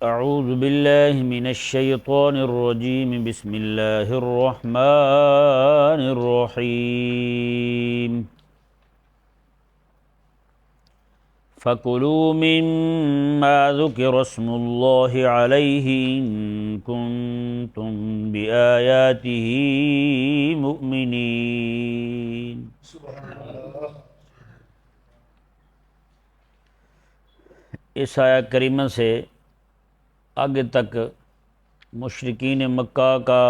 اعوذ باللہ من الشیطان الرجیم بسم اللہ الرحمن الرحیم فَكُلُوا مِمَّا ذُكِرَ اسْمُ اللَّهِ عَلَيْهِ إِن كُنتُم بِآيَاتِهِ مُؤْمِنِينَ۔ اس آیہ کریمہ سے آگے تک مشرکین مکہ کا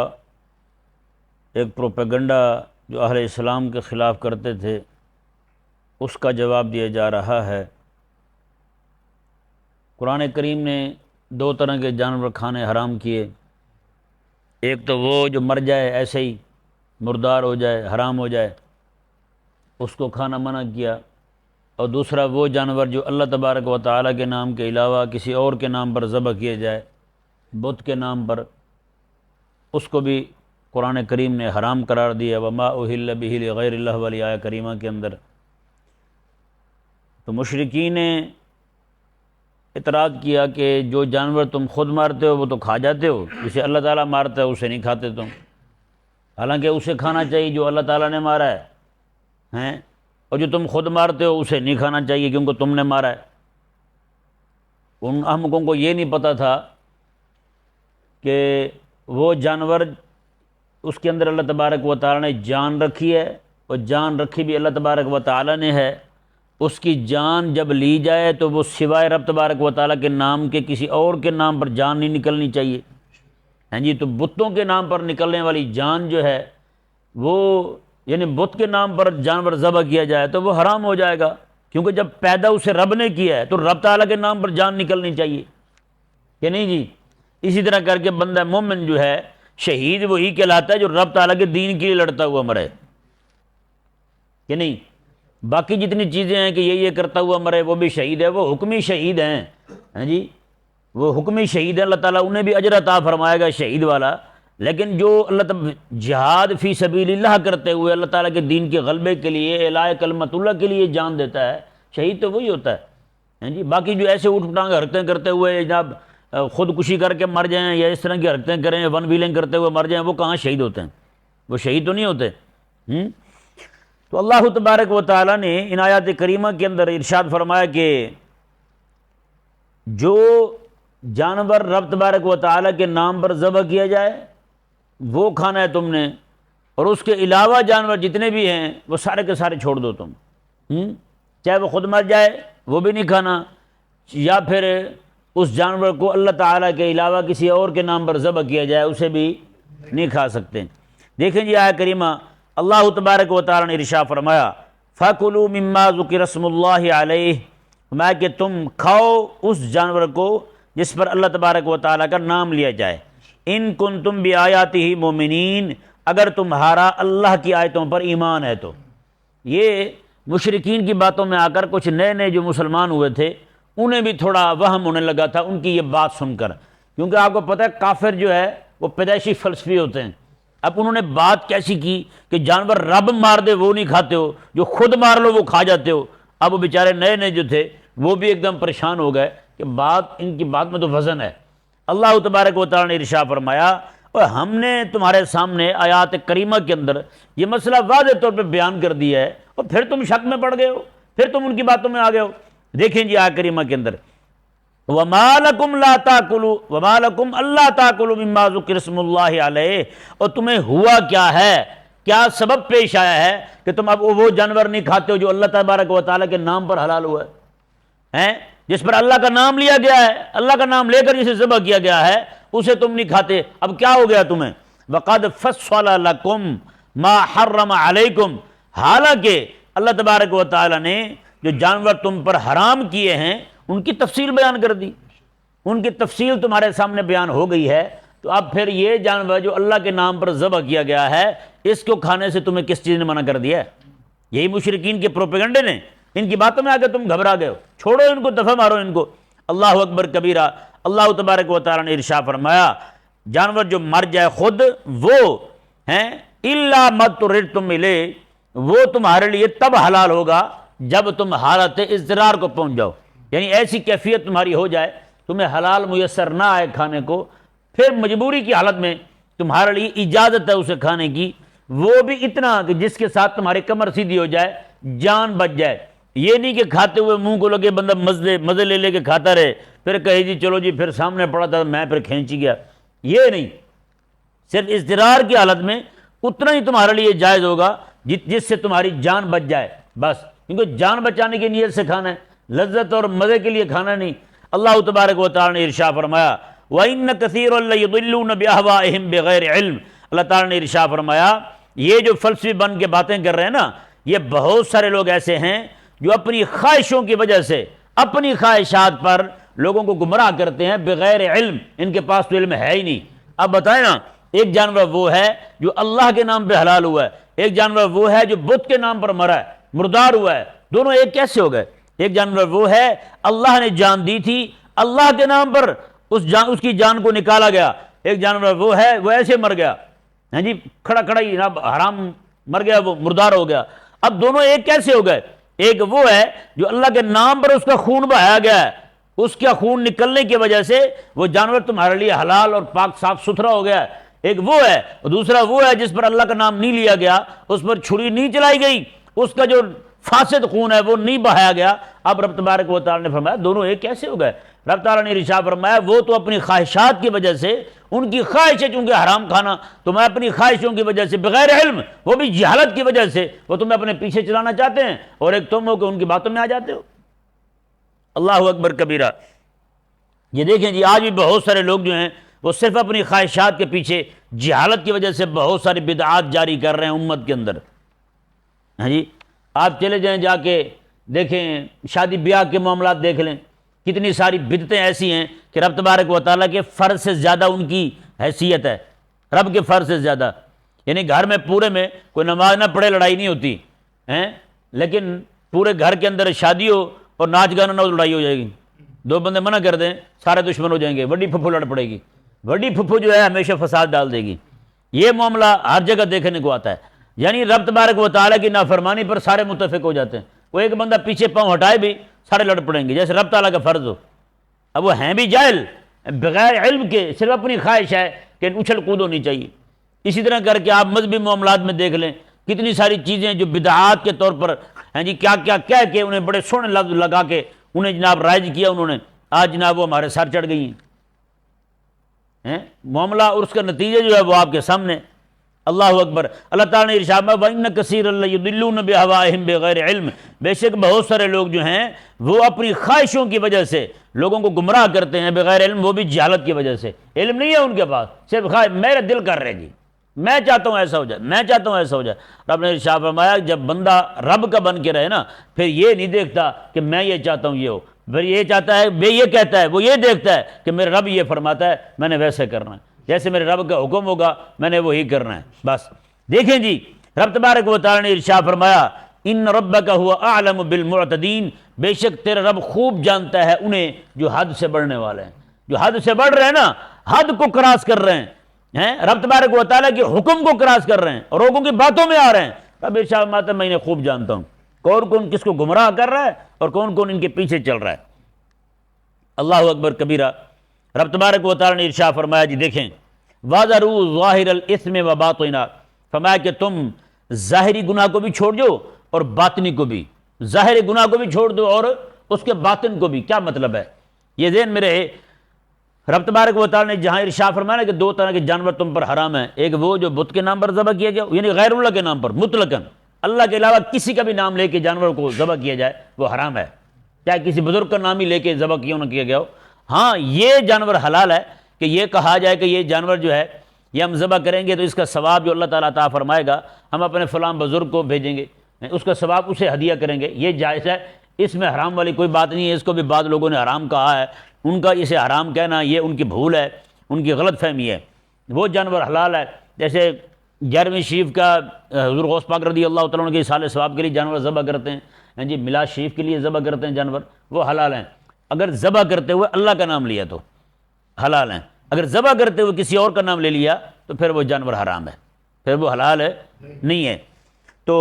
ایک پروپیگنڈا جو اہل اسلام کے خلاف کرتے تھے اس کا جواب دیا جا رہا ہے۔ قرآن کریم نے دو طرح کے جانور کھانے حرام کیے، ایک تو وہ جو مر جائے ایسے ہی مردار ہو جائے حرام ہو جائے اس کو کھانا منع کیا، اور دوسرا وہ جانور جو اللہ تبارک و تعالیٰ کے نام کے علاوہ کسی اور کے نام پر ذبح کیے جائے بت کے نام پر، اس کو بھی قرآن کریم نے حرام قرار دیا۔ وما اہل بہ لغیر اللہ والی آیہ کریمہ کے اندر تو مشرکین نے اعتراض کیا کہ جو جانور تم خود مارتے ہو وہ تو کھا جاتے ہو، جسے اللہ تعالیٰ مارتا ہے اسے نہیں کھاتے تم، حالانکہ اسے کھانا چاہیے جو اللہ تعالیٰ نے مارا ہے ہیں، اور جو تم خود مارتے ہو اسے نہیں کھانا چاہیے کیونکہ تم نے مارا ہے۔ ان احمقوں کو یہ نہیں پتہ تھا کہ وہ جانور اس کے اندر اللہ تبارک و تعالیٰ نے جان رکھی ہے، اور جان رکھی بھی اللہ تبارک و تعالیٰ نے ہے، اس کی جان جب لی جائے تو وہ سوائے رب تبارک و تعالیٰ کے نام کے کسی اور کے نام پر جان نہیں نکلنی چاہیے، ہیں جی۔ تو بتوں کے نام پر نکلنے والی جان جو ہے وہ یعنی بت کے نام پر جانور ذبح کیا جائے تو وہ حرام ہو جائے گا، کیونکہ جب پیدا اسے رب نے کیا ہے تو رب تعالیٰ کے نام پر جان نکلنی چاہیے کہ نہیں جی۔ اسی طرح کر کے بندہ مومن جو ہے شہید وہی کہلاتا ہے جو رب تعالیٰ کے دین کے لیے لڑتا ہوا مرے کہ نہیں۔ باقی جتنی چیزیں ہیں کہ یہ کرتا ہوا مرے وہ بھی شہید ہے، وہ حکمی شہید ہیں، ہیں جی، وہ حکمی شہید ہیں، اللہ تعالیٰ انہیں بھی اجر عطا فرمائے گا شہید والا۔ لیکن جو اللہ تعالیٰ جہاد فی سبیل اللہ کرتے ہوئے اللہ تعالیٰ کے دین کے غلبے کے لیے اعلاء کلمت اللہ کے لیے جان دیتا ہے، شہید تو وہی ہوتا ہے، ہیں جی۔ باقی جو ایسے اٹھ پٹانگ حرکتیں کرتے ہوئے جناب خودکشی کر کے مر جائیں یا اس طرح کی حرکتیں کریں ون ویلنگ کرتے ہوئے مر جائیں، وہ کہاں شہید ہوتے ہیں، وہ شہید تو نہیں ہوتے۔ تو اللہ تبارک و تعالیٰ نے ان آیات کریمہ کے اندر ارشاد فرمایا کہ جو جانور رب تبارک و تعالیٰ کے نام پر ذبح کیا جائے وہ کھانا ہے تم نے، اور اس کے علاوہ جانور جتنے بھی ہیں وہ سارے کے سارے چھوڑ دو تم، چاہے وہ خود مر جائے وہ بھی نہیں کھانا، یا پھر اس جانور کو اللہ تعالیٰ کے علاوہ کسی اور کے نام پر ذبح کیا جائے اسے بھی نہیں کھا سکتے۔ دیکھیں جی آیہ کریمہ اللہ تبارک و تعالیٰ نے ارشاد فرمایا فَكُلُوا مِمَّا ذُكِرَ اسْمُ اللَّهِ عَلَيْهِ، فرمایا کہ تم کھاؤ اس جانور کو جس پر اللہ تبارک و تعالیٰ کا نام لیا جائے، ان کنتم بِآیَاتِهِ مُؤْمِنِينَ، اگر تمہارا اللہ کی آیتوں پر ایمان ہے تو۔ یہ مشرکین کی باتوں میں آ کر کچھ نئے نئے جو مسلمان ہوئے تھے انہیں بھی تھوڑا وہم ہونے لگا تھا ان کی یہ بات سن کر، کیونکہ آپ کو پتہ ہے کافر جو ہے وہ پیدائشی فلسفی ہوتے ہیں۔ اب انہوں نے بات کیسی کی کہ جانور رب مار دے وہ نہیں کھاتے ہو، جو خود مار لو وہ کھا جاتے ہو۔ اب وہ بیچارے نئے نئے جو تھے وہ بھی ایک دم پریشان ہو گئے کہ بات ان کی بات میں تو وزن ہے۔ اللہ تبارک و تعالیٰ نے ارشاد فرمایا اور ہم نے تمہارے سامنے آیات کریمہ کے اندر یہ مسئلہ واضح طور پہ بیان کر دیا ہے، اور پھر تم شک میں پڑ گئے ہو، پھر تم ان کی باتوں میں آ گئے ہو۔ دیکھیں جی آیت کریمہ کے اندر وَمَا لَكُمْ لَا تَأْكُلُوا وَمَا لَكُمْ أَلَّا تَأْكُلُوا مِمَّا ذُكِرَ اسْمُ اللَّهِ عَلَيْهِ، اور تمہیں ہوا کیا ہے، کیا سبب پیش آیا ہے کہ تم اب وہ جانور نہیں کھاتے ہو جو اللہ تبارک و تعالیٰ کے نام پر حلال ہوا ہے، جس پر اللہ کا نام لیا گیا ہے، اللہ کا نام لے کر جسے ذبح کیا گیا ہے اسے تم نہیں کھاتے۔ اب کیا ہو گیا تمہیں؟ وَقَدْ فَصَّلَ لَكُمْ مَا حَرَّمَ عَلَيْكُمْ، حالانکہ اللہ تبارک و تعالیٰ نے جو جانور تم پر حرام کیے ہیں ان کی تفصیل بیان کر دی، ان کی تفصیل تمہارے سامنے بیان ہو گئی ہے۔ تو اب پھر یہ جانور جو اللہ کے نام پر ذبح کیا گیا ہے اس کو کھانے سے تمہیں کس چیز نے منع کر دیا ہے؟ یہی مشرکین کے پروپیگنڈے نے، ان کی باتوں میں آ کے تم گھبرا گئے ہو، چھوڑو ان کو، دفع مارو ان کو۔ اللہ اکبر کبیرہ۔ اللہ تبارک و تعالیٰ نے ارشاد فرمایا جانور جو مر جائے خود وہ ہیں الا ما اضطررتم الیہ، وہ تمہارے لیے تب حلال ہوگا جب تم حالت اضطرار کو پہنچ جاؤ، یعنی ایسی کیفیت تمہاری ہو جائے تمہیں حلال میسر نہ آئے کھانے کو، پھر مجبوری کی حالت میں تمہارے لیے اجازت ہے اسے کھانے کی، وہ بھی اتنا کہ جس کے ساتھ تمہاری کمر سیدھی ہو جائے، جان بچ جائے۔ یہ نہیں کہ کھاتے ہوئے منہ کو لگے بندہ مزے لے لے کے کھاتا رہے، پھر کہے جی چلو جی پھر سامنے پڑا تھا میں پھر کھینچ گیا، یہ نہیں، صرف اضطرار کی حالت میں اتنا ہی تمہارے لیے جائز ہوگا جس سے تمہاری جان بچ جائے بس، کیونکہ جان بچانے کی نیت سے کھانا ہے، لذت اور مزے کے لیے کھانا نہیں۔ اللہ تبارک و تعالی نے ارشاد فرمایا وَإِنَّ كَثِيرًا لَيُضِلُّونَ بِأَهْوَائِهِمْ بِغَيْرِ علم، اللہ تعالی نے ارشاد فرمایا یہ جو فلسفی بن کے باتیں کر رہے ہیں نا، یہ بہت سارے لوگ ایسے ہیں جو اپنی خواہشوں کی وجہ سے، اپنی خواہشات پر لوگوں کو گمراہ کرتے ہیں بغیر علم، ان کے پاس تو علم ہے ہی نہیں۔ اب بتائیں نا، ایک جانور وہ ہے جو اللہ کے نام پہ حلال ہوا ہے، ایک جانور وہ ہے جو بت کے نام پر مرا ہے، مردار ہوا ہے، دونوں ایک کیسے ہو گئے؟ ایک جانور وہ ہے اللہ نے جان دی تھی، اللہ کے نام پر اس کی جان کو نکالا گیا، ایک جانور وہ ہے وہ ایسے مر گیا، ہاں جی کھڑا ہی جناب حرام مر گیا، وہ مردار ہو گیا۔ اب دونوں ایک کیسے ہو گئے؟ ایک وہ ہے جو اللہ کے نام پر اس کا خون بہایا گیا ہے، اس کا خون نکلنے کی وجہ سے وہ جانور تمہارے لیے حلال اور پاک صاف ستھرا ہو گیا ہے، ایک وہ ہے، اور دوسرا وہ ہے جس پر اللہ کا نام نہیں لیا گیا، اس پر چھری نہیں چلائی گئی، اس کا جو فاسد خون ہے وہ نہیں بہایا گیا۔ اب رب تبارک و تعالی نے فرمایا دونوں ایک کیسے ہو گئے؟ رب تعالیٰ نے ارشاد فرمایا وہ تو اپنی خواہشات کی وجہ سے، ان کی خواہش ہے چونکہ حرام کھانا، تمہیں اپنی خواہشوں کی وجہ سے بغیر علم، وہ بھی جہالت کی وجہ سے وہ تمہیں اپنے پیچھے چلانا چاہتے ہیں، اور ایک تم ہو کہ ان کی باتوں میں آ جاتے ہو۔ اللہ اکبر کبیرہ۔ یہ دیکھیں جی آج بھی بہت سارے لوگ جو ہیں وہ صرف اپنی خواہشات کے پیچھے جہالت کی وجہ سے بہت ساری بدعات جاری کر رہے ہیں امت کے اندر۔ ہاں جی آپ چلے جائیں جا کے دیکھیں، شادی بیاہ کے معاملات دیکھ لیں، کتنی ساری بدعتیں ایسی ہیں کہ رب تبارک و تعالیٰ کے فرض سے زیادہ ان کی حیثیت ہے، رب کے فرض سے زیادہ۔ یعنی گھر میں پورے میں کوئی نماز نہ پڑھے لڑائی نہیں ہوتی ہیں، لیکن پورے گھر کے اندر شادی ہو اور ناچ گانا نہ ہو لڑائی ہو جائے گی، دو بندے منع کر دیں سارے دشمن ہو جائیں گے، بڑی پھپھو لڑ پڑے گی، بڑی پھپھو جو ہے ہمیشہ فساد ڈال دے گی۔ یہ معاملہ ہر جگہ دیکھنے کو آتا ہے، یعنی رب تبارک و تعالیٰ کی نافرمانی پر سارے متفق ہو جاتے ہیں، وہ ایک بندہ پیچھے پاؤں ہٹائے بھی سارے لڑ پڑیں گے جیسے رب تعالیٰ کا فرض ہو۔ اب وہ ہیں بھی جاہل، بغیر علم کے، صرف اپنی خواہش ہے کہ اچھل کود ہونی چاہیے۔ اسی طرح کر کے آپ مذہبی معاملات میں دیکھ لیں، کتنی ساری چیزیں جو بدعات کے طور پر ہیں جی کیا کیا کہہ کے انہیں بڑے سونے لفظ لگا کے انہیں جناب رائج کیا انہوں نے، آج جناب وہ ہمارے سر چڑھ گئی ہیں معاملہ، اور اس کا نتیجہ جو ہے وہ آپ کے سامنے۔ اللہ اکبر۔ اللہ تعالیٰ نے ارشاد فرمایا وَإِنَّ كَثِيرًا لَيُضِلُّونَ بِأَهْوَائِهِمْ بِغَيْرِ علم، بے شک بہت سارے لوگ جو ہیں وہ اپنی خواہشوں کی وجہ سے لوگوں کو گمراہ کرتے ہیں بغیر علم، وہ بھی جہالت کی وجہ سے، علم نہیں ہے ان کے پاس، صرف خواہش، میرے دل کر رہے جی میں چاہتا ہوں ایسا ہو جائے، میں چاہتا ہوں ایسا ہو جائے۔ رب نے ارشاد فرمایا جب بندہ رب کا بن کے رہے نا، پھر یہ نہیں دیکھتا کہ میں یہ چاہتا ہوں یہ ہو، پھر یہ چاہتا ہے وہ یہ کہتا ہے، وہ یہ دیکھتا ہے کہ میرا رب یہ فرماتا ہے میں نے ویسے کرنا ہے، جیسے میرے رب کا حکم ہوگا میں نے وہی کرنا ہے بس۔ دیکھیں جی رب تبارک و تعالی نے ارشاد فرمایا ان ربک هو اعلم بالمعتدین، بے شک تیرا رب خوب جانتا ہے انہیں جو حد سے بڑھنے والے ہیں، جو حد سے بڑھ رہے ہیں نا، حد کو کراس کر رہے ہیں، رب تبارک و تعالیٰ کے حکم کو کراس کر رہے ہیں اور لوگوں کی باتوں میں آ رہے ہیں، رب ارشاد فرماتا ہے میں انہیں خوب جانتا ہوں کون کون کس کو گمراہ کر رہا ہے اور کون کون ان کے پیچھے چل رہا ہے۔ اللہ اکبر کبیرہ۔ رب تبارک و تعالیٰ نے ارشاد فرمایا جی دیکھیں وَذَرُوا ظَاهِرَ الْإِثْمِ وَبَاطِنَهُ، فرمایا کہ تم ظاہری گناہ کو بھی چھوڑ دو اور باطنی کو بھی، ظاہری گناہ کو بھی چھوڑ دو اور اس کے باطن کو بھی۔ کیا مطلب ہے؟ یہ ذہن میں رہے، رب تبارک و تعالیٰ نے جہاں ارشاد فرمایا کہ دو طرح کے جانور تم پر حرام ہیں، ایک وہ جو بت کے نام پر ذبح کیا گیا یعنی غیر اللہ کے نام پر مطلقاً، اللہ کے علاوہ کسی کا بھی نام لے کے جانور کو ذبح کیا جائے وہ حرام ہے، چاہے کسی بزرگ کا نام ہی لے کے ذبح کیوں نہ کیا گیا ہو۔ ہاں یہ جانور حلال ہے کہ یہ کہا جائے کہ یہ جانور جو ہے یہ ہم ذبح کریں گے تو اس کا ثواب جو اللہ تعالیٰ عطا فرمائے گا ہم اپنے فلاں بزرگ کو بھیجیں گے، اس کا ثواب اسے ہدیہ کریں گے، یہ جائز ہے، اس میں حرام والی کوئی بات نہیں ہے۔ اس کو بھی بعض لوگوں نے حرام کہا ہے، ان کا اسے حرام کہنا یہ ان کی بھول ہے، ان کی غلط فہمی ہے۔ وہ جانور حلال ہے، جیسے 11ویں شریف کا حضور غوث پاک رضی اللہ تعالیٰ عنہ کے اصال ثواب کے لیے جانور ذبح کرتے ہیں، جی میلاد شریف کے لیے ذبح کرتے ہیں جانور، وہ حلال ہیں۔ اگر ذبح کرتے ہوئے اللہ کا نام لیا تو حلال ہیں، اگر ذبح کرتے ہوئے کسی اور کا نام لے لیا تو پھر وہ جانور حرام ہے، پھر وہ حلال ہے نہیں ہے۔ تو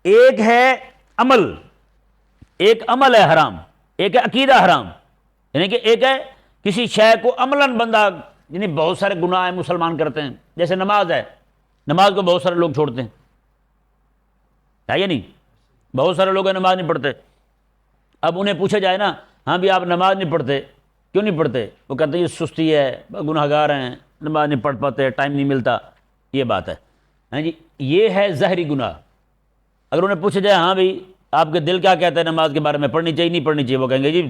ایک ہے عمل، ایک عمل ہے حرام، ایک ہے عقیدہ حرام، یعنی کہ ایک ہے کسی شے کو عملاً بندہ، یعنی بہت سارے گناہ مسلمان کرتے ہیں، جیسے نماز ہے، نماز کو بہت سارے لوگ چھوڑتے ہیں، ہے یا نہیں؟ بہت سارے لوگ نماز نہیں پڑھتے. اب انہیں پوچھا جائے نا، ہاں بھی آپ نماز نہیں پڑھتے، کیوں نہیں پڑھتے؟ وہ کہتے ہیں یہ سستی ہے، گناہ گار ہیں، نماز نہیں پڑھ پاتے، ٹائم نہیں ملتا. یہ بات ہے. ہاں جی، یہ ہے ظاہری گناہ. اگر انہیں پوچھا جائے ہاں بھائی آپ کے دل کیا کہتا ہے نماز کے بارے میں، پڑھنی چاہیے نہیں پڑھنی چاہیے، وہ کہیں گے جی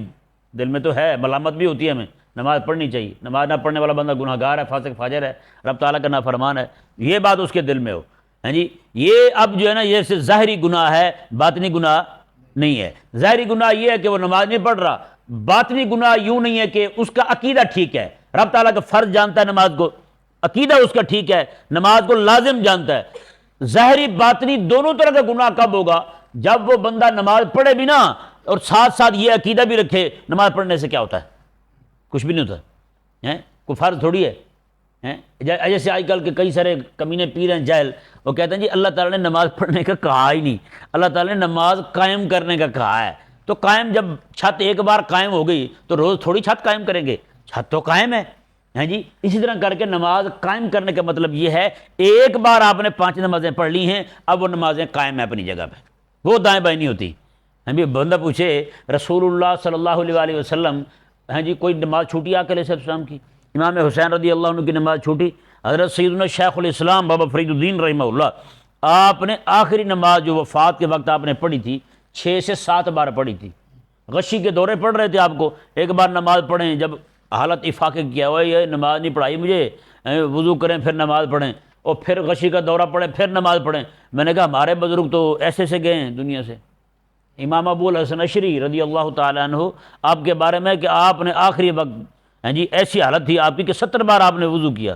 دل میں تو ہے، ملامت بھی ہوتی ہے ہمیں، نماز پڑھنی چاہیے، نماز نہ پڑھنے والا بندہ گناہ گار ہے، فاسق فاجر ہے، رب تعالیٰ کا نافرمان ہے. یہ بات اس کے دل میں ہو. ہاں جی، یہ اب جو ہے نا یہ صرف ظاہری گناہ ہے، باطنی گناہ نہیں ہے. ظاہری گناہ یہ ہے کہ وہ نماز نہیں پڑھ رہا. باطنی گناہ یوں نہیں ہے کہ اس کا عقیدہ ٹھیک ہے، رب تعالیٰ کا فرض جانتا ہے نماز کو، عقیدہ اس کا ٹھیک ہے، نماز کو لازم جانتا ہے. ظاہری باطنی دونوں طرح کا گناہ کب ہوگا؟ جب وہ بندہ نماز پڑھے بھی نا اور ساتھ ساتھ یہ عقیدہ بھی رکھے نماز پڑھنے سے کیا ہوتا ہے؟ کچھ بھی نہیں ہوتا ہے، کوئی فرض تھوڑی ہے. جیسے آج کل کے کئی سارے کمینے پیر ہیں جاہل، وہ کہتے ہیں جی اللہ تعالیٰ نے نماز پڑھنے کا کہا ہی نہیں، اللہ تعالیٰ نے نماز قائم کرنے کا کہا ہے. تو قائم، جب چھت ایک بار قائم ہو گئی تو روز تھوڑی چھت قائم کریں گے، چھت تو قائم ہے. ہیں جی، اسی طرح کر کے نماز قائم کرنے کا مطلب یہ ہے ایک بار آپ نے 5 نمازیں پڑھ لی ہیں، اب وہ نمازیں قائم ہیں اپنی جگہ پہ، وہ دائیں بائیں نہیں ہوتی. ہاں جی، بندہ پوچھے رسول اللہ صلی اللہ علیہ وآلہ وسلم، ہاں جی کوئی نماز چھوٹی آقا علیہ السلام کی، امام حسین رضی اللہ عنہ کی نماز چھوٹی. حضرت سیدنا شیخ الاسلام بابا فرید الدین رحمہ اللہ، آپ نے آخری نماز جو وفات کے وقت آپ نے پڑھی تھی 6 سے 7 بار پڑھی تھی. غشی کے دورے پڑھ رہے تھے آپ کو، ایک بار نماز پڑھیں، جب حالت افاقے کیا ہوا یہ نماز نہیں پڑھائی مجھے، وضو کریں پھر نماز پڑھیں، اور پھر غشی کا دورہ پڑھیں پھر نماز پڑھیں. میں نے کہا ہمارے بزرگ تو ایسے سے گئے ہیں دنیا سے. امام ابو الحسن اشری رضی اللہ تعالیٰ عنہ آپ کے بارے میں کہ آپ نے آخری وقت، ہاں جی ایسی حالت تھی آپ کی کہ 70 بار آپ نے وضو کیا،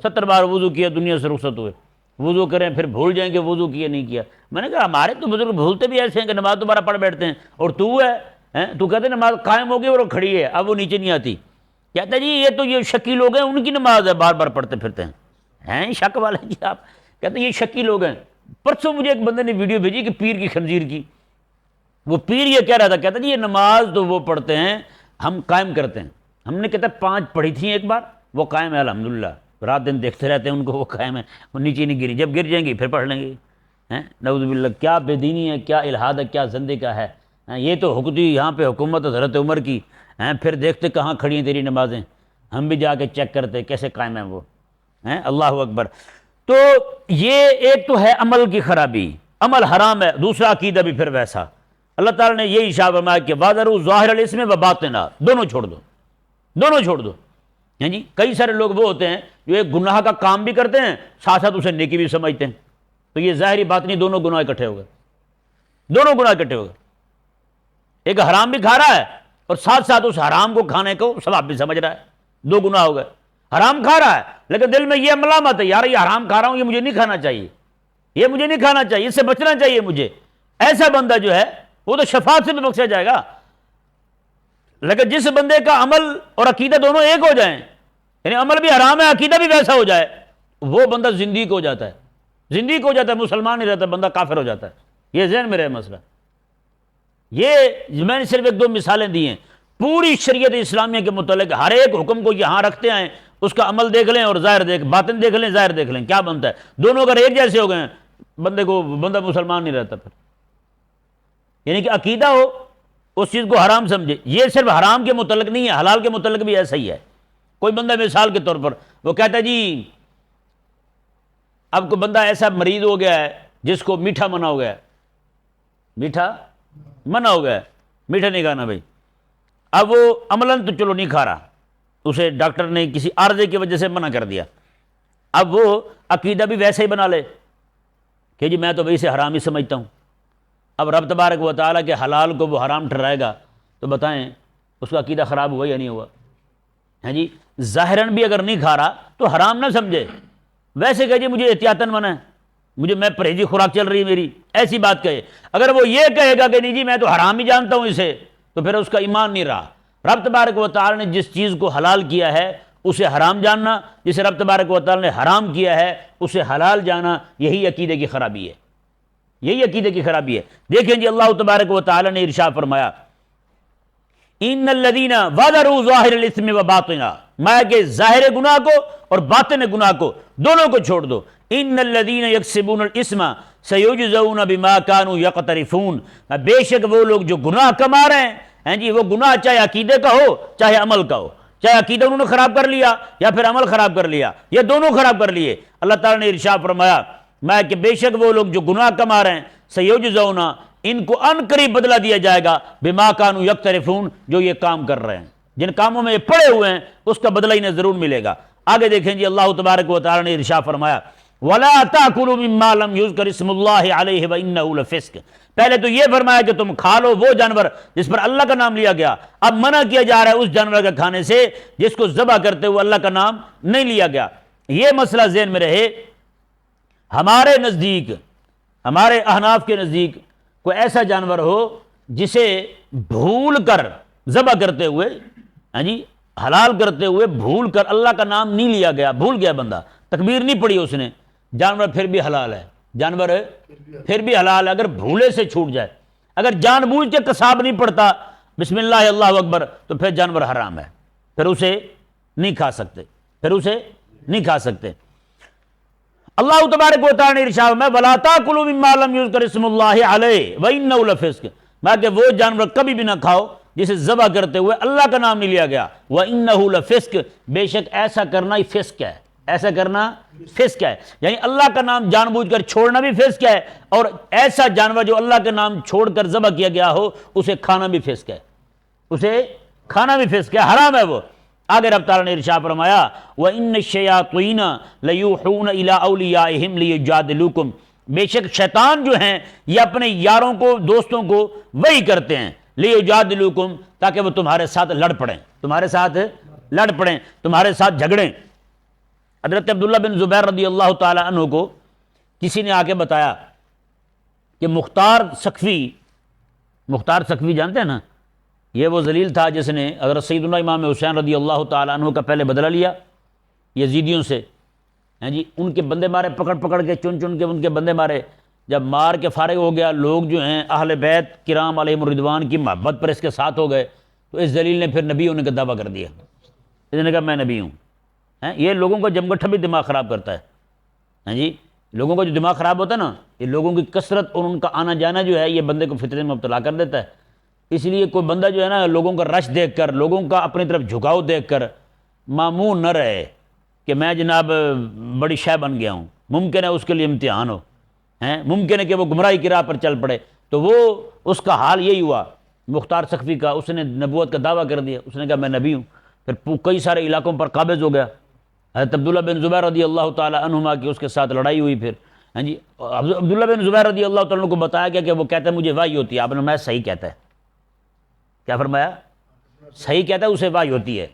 70 بار وضو کیا، دنیا سے رخصت ہوئے. وضو کریں پھر بھول جائیں کہ وضو کیا نہیں کیا. میں نے کہا ہمارے تو بزرگ بھولتے بھی ایسے ہیں کہ نماز دوبارہ پڑھ بیٹھتے ہیں، اور تو ہے تو کہتے ہیں نماز قائم ہو گئی اور وہ کھڑی ہے اب وہ نیچے نہیں آتی. کہتا ہے جی یہ تو یہ شکی لوگ ہیں، ان کی نماز ہے بار بار پڑھتے پھرتے ہیں شک والے جی آپ. کہتے ہیں یہ شکی لوگ ہیں. پرسوں مجھے ایک بندے نے ویڈیو بھیجی کہ پیر کی خنزیر کی، وہ پیر یہ کہہ رہا تھا، کہتا جی یہ نماز تو وہ پڑھتے ہیں ہم قائم کرتے ہیں. ہم نے کہتا 5 پڑھی تھیں ایک بار، وہ قائم ہے الحمدللہ، رات دن دیکھتے رہتے ہیں ان کو، وہ قائم ہے، وہ نیچے نہیں گری، جب گر جائیں گی پھر پڑھ لیں گے. نعوذ باللہ، کیا بے دینی ہے، کیا الحاد ہے، کیا زندے کا ہے. یہ تو حکومتی یہاں پہ حکومت حضرت عمر کی، پھر دیکھتے کہاں کھڑی ہیں تیری نمازیں، ہم بھی جا کے چیک کرتے کیسے قائم ہیں وہ. اللہ اکبر. تو یہ ایک تو ہے عمل کی خرابی، عمل حرام ہے. دوسرا عقیدہ بھی پھر ویسا. اللہ تعالیٰ نے یہی ارشاد فرمایا کہ وَذَرُوا ظَاهِرَ الْإِثْمِ وَبَاطِنَهُ، دونوں چھوڑ دو، دونوں چھوڑ دو. جی کئی سارے لوگ وہ ہوتے ہیں جو ایک گناہ کا کام بھی کرتے ہیں ساتھ ساتھ اسے نیکی بھی سمجھتے ہیں. تو یہ ظاہری باطنی دونوں گناہ اکٹھے ہو گئے، دونوں گناہ اکٹھے ہو گئے. ایک حرام بھی کھا رہا ہے اور ساتھ ساتھ اس حرام کو کھانے کو ثواب بھی سمجھ رہا ہے. 2 گناہ ہو گئے. حرام کھا رہا ہے لیکن دل میں یہ ملامت ہے، یار یہ حرام کھا رہا ہوں، یہ مجھے نہیں کھانا چاہیے، یہ مجھے نہیں کھانا چاہیے، اس سے بچنا چاہیے مجھے. ایسا بندہ جو ہے وہ تو شفاعت سے بھی بخشا جائے گا. لیکن جس بندے کا عمل اور عقیدہ دونوں ایک ہو جائیں، یعنی عمل بھی حرام ہے عقیدہ بھی ویسا ہو جائے، وہ بندہ زندگی ہو جاتا ہے، زندگی ہو جاتا ہے، مسلمان نہیں رہتا، بندہ کافر ہو جاتا ہے. یہ ذہن میں رہے مسئلہ. یہ میں نے صرف 1-2 مثالیں دی ہیں. پوری شریعت اسلامیہ کے متعلق ہر ایک حکم کو یہاں رکھتے ہیں، اس کا عمل دیکھ لیں اور ظاہر باطن دیکھ لیں، ظاہر دیکھ لیں کیا بنتا ہے. دونوں اگر ایک جیسے ہو گئے ہیں بندہ مسلمان نہیں رہتا پھر. یعنی کہ عقیدہ ہو اس چیز کو حرام سمجھے. یہ صرف حرام کے متعلق نہیں ہے، حلال کے متعلق بھی ایسا ہی ہے. کوئی بندہ مثال کے طور پر وہ کہتا ہے جی اب کوئی بندہ ایسا مریض ہو گیا ہے جس کو میٹھا منع ہو گیا ہے، میٹھا منع ہو گیا ہے، میٹھا نہیں کھانا بھائی. اب وہ عملاً تو چلو نہیں کھا رہا، اسے ڈاکٹر نے کسی عارضے کی وجہ سے منع کر دیا. اب وہ عقیدہ بھی ویسا ہی بنا لے کہ جی میں تو وہی سے حرام ہی سمجھتا ہوں. اب رب تبارک و تعالیٰ کے حلال کو وہ حرام ٹھہرائے گا تو بتائیں اس کا عقیدہ خراب ہوا یا نہیں ہوا؟ جی ظاہراً بھی اگر نہیں کھا رہا تو حرام نہ سمجھے، ویسے کہ جی مجھے احتیاطاً منع ہے، میں پرہیزی خوراک چل رہی ہے میری، ایسی بات کہے. اگر وہ یہ کہے گا کہ نہیں جی میں تو حرام ہی جانتا ہوں اسے، تو پھر اس کا ایمان نہیں رہا. رب تبارک و تعالیٰ نے جس چیز کو حلال کیا ہے اسے حرام جاننا، جسے رب تبارک و تعالیٰ نے حرام کیا ہے اسے حلال جانا، یہی عقیدے کی خرابی ہے، یہی عقیدے کی خرابی ہے. دیکھیں جی اللہ تبارک و تعالیٰ نے ارشاد فرمایا ان الذین وذروا ظاہر الاثم وباطنا، میں کہ ظاہر گناہ کو اور باطن گناہ کو دونوں کو چھوڑ دو. ان الذین یکسبون الاثم سیجزون بما كانوا یقترفون، بے شک وہ لوگ جو گناہ کما رہے ہیں جی، وہ گناہ چاہے عقیدے کا ہو چاہے عمل کا ہو، چاہے عقیدہ انہوں نے خراب کر لیا یا پھر عمل خراب کر لیا یا دونوں خراب کر لیے، اللہ تعالیٰ نے ارشاد فرمایا میں کہ بے شک وہ لوگ جو گناہ کما رہے ہیں سیجزون، ان کو ان قریب بدلہ دیا جائے گا بما كانوا یقترفون، جو یہ کام کر رہے ہیں، جن کاموں میں یہ پڑے ہوئے ہیں اس کا بدلہ انہیں ضرور ملے گا. آگے دیکھیں جی، اللہ تبارک و تعالیٰ نے ارشاد فرمایا وَلَا تَأْكُلُوا مِمَّا لَمْ يُذْكَرِ اسْمُ اللَّهِ عَلَيْهِ وَإِنَّهُ لَفِسْقٌ. پہلے تو یہ فرمایا کہ تم کھا لو وہ جانور جس پر اللہ کا نام لیا گیا، اب منع کیا جا رہا ہے اس جانور کا کھانے سے جس کو ذبح کرتے ہوئے اللہ کا نام نہیں لیا گیا. یہ مسئلہ ذہن میں رہے، ہمارے نزدیک، ہمارے احناف کے نزدیک کوئی ایسا جانور ہو جسے بھول کر ذبح کرتے ہوئے جی حلال کرتے ہوئے بھول کر اللہ کا نام نہیں لیا گیا، بھول گیا بندہ، تکبیر نہیں پڑھی اس نے، جانور پھر بھی حلال ہے، جانور پھر بھی حلال ہے اگر بھولے سے چھوٹ جائے. اگر جان بوجھ کے قصاب نہیں پڑتا بسم اللہ اللہ اکبر تو پھر جانور حرام ہے، پھر اسے نہیں کھا سکتے، پھر اسے نہیں کھا سکتے. اللہ تبارک و تعالیٰ نے ارشاد میں وَلَا تَأْكُلُوا مِمَّا لَمْ يُذْكَرِ اسْمُ اللَّهِ عَلَيْهِ وَإِنَّهُ لَفِسْقٌ، میں کہ وہ جانور کبھی بھی نہ کھاؤ جسے ذبح کرتے ہوئے اللہ کا نام نہیں لیا گیا. وَإِنَّهُ لَفِسْقٌ، بے شک ایسا کرنا ہی فسق ہے، ایسا کرنا فسق ہے، یعنی اللہ کا نام جان بوجھ کر چھوڑنا بھی فسق ہے، اور ایسا جانور جو اللہ کا نام چھوڑ کر ذبح کیا گیا ہو اسے کھانا بھی فسق ہے، اسے کھانا بھی فسق ہے، حرام ہے وہ. آگے رب تعالیٰ نے ارشاد فرمایا وَإِنَّ الشَّيَاطِينَ لَيُوحُونَ إِلَىٰ أَوْلِيَائِهِمْ لِيُجَادِلُوكُمْ، بے شک شیطان جو ہیں یہ اپنے یاروں کو دوستوں کو وہی کرتے ہیں لِيُجَادِلُوكُمْ، تاکہ وہ تمہارے ساتھ لڑ پڑیں، تمہارے ساتھ لڑ پڑیں، تمہارے ساتھ جھگڑیں. حضرت عبداللہ بن زبیر رضی اللہ تعالیٰ عنہ کو کسی نے آ کے بتایا کہ مختار سقفی جانتے ہیں نا، یہ وہ ذلیل تھا جس نے حضرت سیدنا امام حسین رضی اللہ تعالیٰ عنہ کا پہلے بدلہ لیا یزیدیوں سے جی، ان کے بندے مارے، پکڑ پکڑ کے چن چن کے ان کے بندے مارے. جب مار کے فارغ ہو گیا، لوگ جو ہیں اہل بیت کرام علیہم الرضوان کی محبت پر اس کے ساتھ ہو گئے، تو اس ذلیل نے پھر نبی ہونے کا دعویٰ کر دیا، اس نے کہا میں نبی ہوں. یہ لوگوں کا جمگٹھا بھی دماغ خراب کرتا ہے جی، لوگوں کا جو دماغ خراب ہوتا ہے نا، یہ لوگوں کی کثرت اور ان کا آنا جانا جو ہے یہ بندے کو فتنے میں مبتلا کر دیتا ہے. اس لیے کوئی بندہ جو ہے نا لوگوں کا رش دیکھ کر، لوگوں کا اپنی طرف جھکاؤ دیکھ کر معمون نہ رہے کہ میں جناب بڑی شے بن گیا ہوں. ممکن ہے اس کے لیے امتحان ہو، ممکن ہے کہ وہ گمراہی کی راہ پر چل پڑے. تو وہ اس کا حال یہی ہوا مختار سقفی کا، اس نے نبوت کا دعویٰ کر دیا، اس نے کہا میں نبی ہوں، پھر کئی سارے علاقوں پر قابض ہو گیا. حضرت عبداللہ بن زبیر رضی اللہ تعالیٰ عنہما کی اس کے ساتھ لڑائی ہوئی. پھر جی عبداللہ بن زبیر رضی اللہ تعالیٰ عنہ کو بتایا گیا کہ وہ کہتا ہے مجھے وحی ہوتی ہے. آپ نے میں صحیح کہتا ہے، کیا فرمایا؟ صحیح کہتا ہے، اسے وحی ہوتی ہے.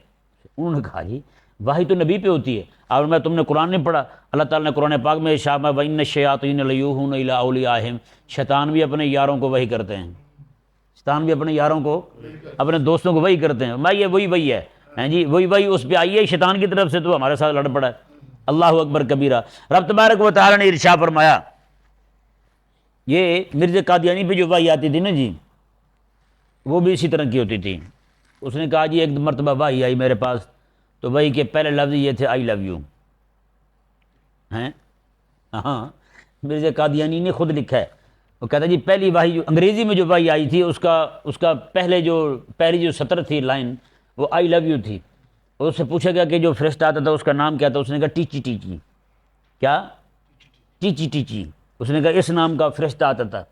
انہوں نے کہا جی وحی تو نبی پہ ہوتی ہے. اور میں تم نے قرآن نہیں پڑھا؟ اللہ تعالیٰ نے قرآن پاک میں ارشاد فرمایا وَإِنَّ الشَّيَاطِينَ لَيُوحُونَ إِلَىٰ أَوْلِيَائِهِمْ، شیطان بھی اپنے یاروں کو وحی کرتے ہیں، شیطان بھی اپنے یاروں کو، اپنے دوستوں کو وحی کرتے ہیں. میں یہ وہی ہے جی، وہی اس پہ آئی ہے شیطان کی طرف سے، تو ہمارے ساتھ لڑ پڑا ہے. اللہ اکبر کبیرہ. رب تبارک و تعالیٰ نے ارشاد فرمایا یہ مرزا قادیانی پہ جو وحی آتی تھی نا جی، وہ بھی اسی طرح کی ہوتی تھی. اس نے کہا جی ایک مرتبہ وحی آئی میرے پاس، تو وحی کے پہلے لفظ یہ تھے آئی لو یو. ہاں مرزا قادیانی نے خود لکھا ہے، وہ کہتا ہے جی پہلی وحی جو انگریزی میں جو وحی آئی تھی اس کا پہلی جو سطر تھی لائن وہ آئی لو یو تھی. اس سے پوچھا گیا کہ جو فرشتہ آتا تھا اس کا نام کیا تھا؟ اس نے کہا ٹیچی ٹیچی. کیا؟ ٹیچی ٹیچی. اس نے کہا اس نام کا فرشتہ آتا تھا.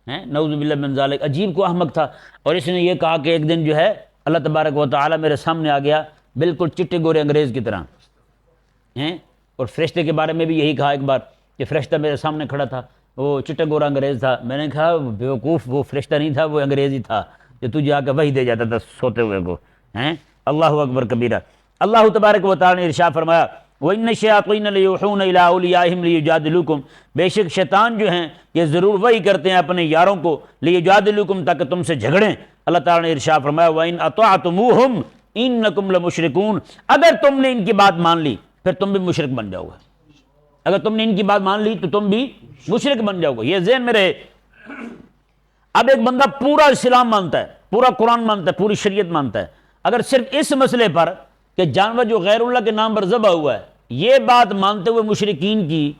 نعوذ باللہ من ذالک. عجیب کو احمق تھا. اور اس نے یہ کہا کہ ایک دن جو ہے اللہ تبارک و تعالی میرے سامنے آ گیا بالکل چٹے گورے انگریز کی طرح. اور فرشتے کے بارے میں بھی یہی کہا ایک بار کہ فرشتہ میرے سامنے کھڑا تھا، وہ چٹے گورا انگریز تھا. میں نے کہا بیوقوف، وہ فرشتہ نہیں تھا، وہ انگریز ہی تھا جو تجھے آ کے وحی دے جاتا تھا سوتے ہوئے کو. اللہ اکبر کبیرہ. اللہ تبارک و تعالی نے ارشاد فرمایا وَإِنَّ الشَّيَاطِينَ لَيُوحُونَ إِلَىٰ أَوْلِيَائِهِمْ لِيُجَادِلُوكُمْ، بے شک شیطان جو ہیں یہ ضرور وہی کرتے ہیں اپنے یاروں کو لِيُجَادِلُوكُمْ، تاکہ تم سے جھگڑیں. اللہ تعالیٰ نے ارشاد فرمایا وَإِنْ أَطَعْتُمُوهُمْ إِنَّكُمْ لَمُشْرِكُونَ، اگر تم نے ان کی بات مان لی پھر تم بھی مشرک بن جاؤ گے. اگر تم نے ان کی بات مان لی تو تم بھی مشرک بن جاؤ گے. یہ ذہن میں رہے. اب ایک بندہ پورا اسلام مانتا ہے، پورا قرآن مانتا ہے، پوری شریعت مانتا ہے، اگر صرف اس مسئلے پر کہ جانور جو غیر اللہ کے نام پر ذبح ہوا ہے، یہ بات مانتے ہوئے مشرکین کی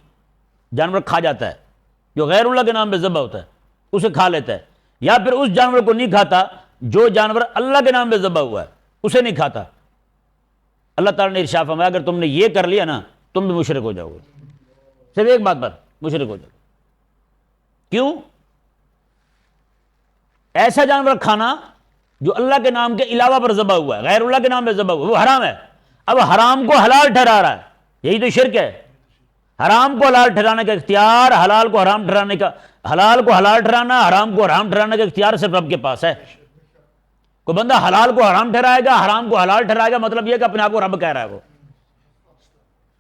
جانور کھا جاتا ہے، جو غیر اللہ کے نام پہ ذبح ہوتا ہے اسے کھا لیتا ہے، یا پھر اس جانور کو نہیں کھاتا جو جانور اللہ کے نام پہ ذبح ہوا ہے اسے نہیں کھاتا، اللہ تعالیٰ نے ارشاد فرمایا اگر تم نے یہ کر لیا نا تم بھی مشرک ہو جاؤ گے، صرف ایک بات پر مشرک ہو جاؤ گے۔ کیوں؟ ایسا جانور کھانا جو اللہ کے نام کے علاوہ پر ذبح ہوا ہے، غیر اللہ کے نام پہ ذبح ہوا ہے، وہ حرام ہے۔ اب حرام کو حلال ٹھہرا رہا ہے، یہی تو شرک ہے۔ حرام کو حلال ٹھہرانے کا اختیار، حلال کو حرام ٹھہرانے کا، حلال کو حلال ٹھہرانا، حرام کو حرام ٹھہرانے کا اختیار صرف رب کے پاس ہے۔ کوئی بندہ حلال کو حرام ٹھہرائے گا، حرام کو حلال ٹھہرائے گا، مطلب یہ کہ اپنے آپ کو رب کہہ رہا ہے، وہ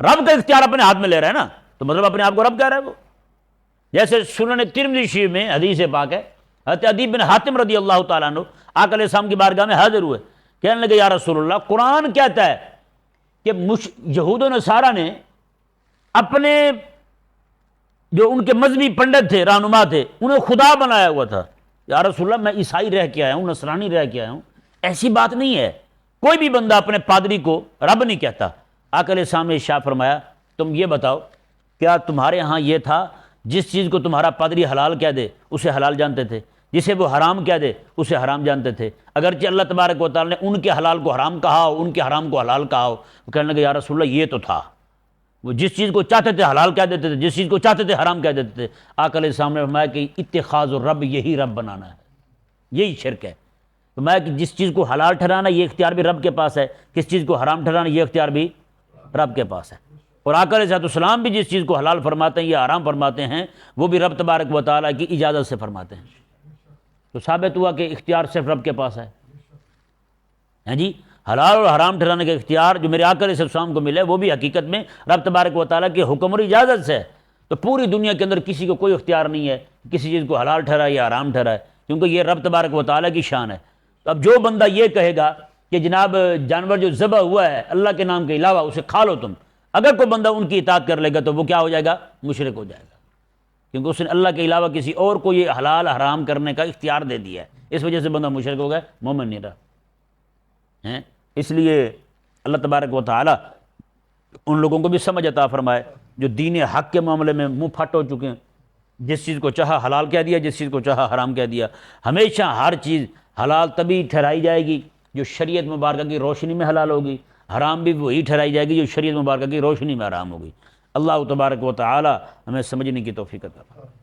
رب کا اختیار اپنے ہاتھ میں لے رہا ہے نا، تو مطلب اپنے آپ کو رب کہہ رہا ہے وہ۔ جیسے سنن ترمذی شریف میں حدیث پاک ہے، حضرت عدی بن حاتم رضی اللہ تعالیٰ عنہ آقا علیہ السلام کی بارگاہ میں حاضر ہوئے، کہنے لگے یا رسول اللہ، قرآن کہتا ہے کہ یہود و نصارہ نے اپنے جو ان کے مذہبی پنڈت تھے، رہنما تھے، انہیں خدا بنایا ہوا تھا۔ یا رسول اللہ میں عیسائی رہ کے آیا ہوں، نصرانی رہ کے آیا ہوں، ایسی بات نہیں ہے، کوئی بھی بندہ اپنے پادری کو رب نہیں کہتا۔ آقا علیہ السلام نے ارشاد فرمایا تم یہ بتاؤ کیا تمہارے ہاں یہ تھا جس چیز کو تمہارا پادری حلال کہہ دے اسے حلال جانتے تھے، جسے وہ حرام کہہ دے اسے حرام جانتے تھے، اگرچہ اللہ تبارک و تعالیٰ نے ان کے حلال کو حرام کہا ہو، ان کے حرام کو حلال کہا ہو، وہ کہنے لگے یا رسول اللہ یہ تو تھا، وہ جس چیز کو چاہتے تھے حلال کہہ دیتے تھے، جس چیز کو چاہتے تھے حرام کہہ دیتے تھے۔ آقا علیہ السلام نے فرمایا کہ اتخاذ الرب، یہی رب بنانا ہے، یہی شرک ہے۔ فرمایا کہ جس چیز کو حلال ٹھہرانا یہ اختیار بھی رب کے پاس ہے، کس چیز کو حرام ٹھہرانا یہ اختیار بھی رب کے پاس ہے۔ اور آقا علیہ السلام بھی جس چیز کو حلال فرماتے ہیں یا حرام فرماتے ہیں وہ بھی رب تبارک و تعالیٰ کی اجازت سے فرماتے ہیں، تو ثابت ہوا کہ اختیار صرف رب کے پاس ہے۔ ہاں جی، حلال اور حرام ٹھہرانے کا اختیار جو میرے آقا علیہ السلام کو ملا ہے وہ بھی حقیقت میں رب تبارک و تعالیٰ کے حکم اور اجازت سے ہے۔ تو پوری دنیا کے اندر کسی کو کوئی اختیار نہیں ہے کسی چیز کو حلال ٹھہرائے یا حرام ٹھہرائے، کیونکہ یہ رب تبارک و تعالیٰ کی شان ہے۔ تو اب جو بندہ یہ کہے گا کہ جناب جانور جو ذبح ہوا ہے اللہ کے نام کے علاوہ اسے کھا لو تم، اگر کوئی بندہ ان کی اطاعت کر لے گا تو وہ کیا ہو جائے گا؟ مشرک ہو جائے گا، کیونکہ اس نے اللہ کے علاوہ کسی اور کو یہ حلال حرام کرنے کا اختیار دے دیا ہے، اس وجہ سے بندہ مشرک ہو گیا، مومن نہیں رہا۔ اس لیے اللہ تبارک و تعالیٰ ان لوگوں کو بھی سمجھ عطا فرمائے جو دین حق کے معاملے میں منہ پھٹ ہو چکے ہیں، جس چیز کو چاہا حلال کہہ دیا، جس چیز کو چاہا حرام کہہ دیا۔ ہمیشہ ہر چیز حلال تبھی ٹھہرائی جائے گی جو شریعت مبارکہ کی روشنی میں حلال ہوگی، حرام بھی وہی ٹھہرائی جائے گی جو شریعت مبارکہ کی روشنی میں حرام ہوگی۔ اللہ تبارک و تعالی ہمیں سمجھنے کی توفیق عطا فرمائے۔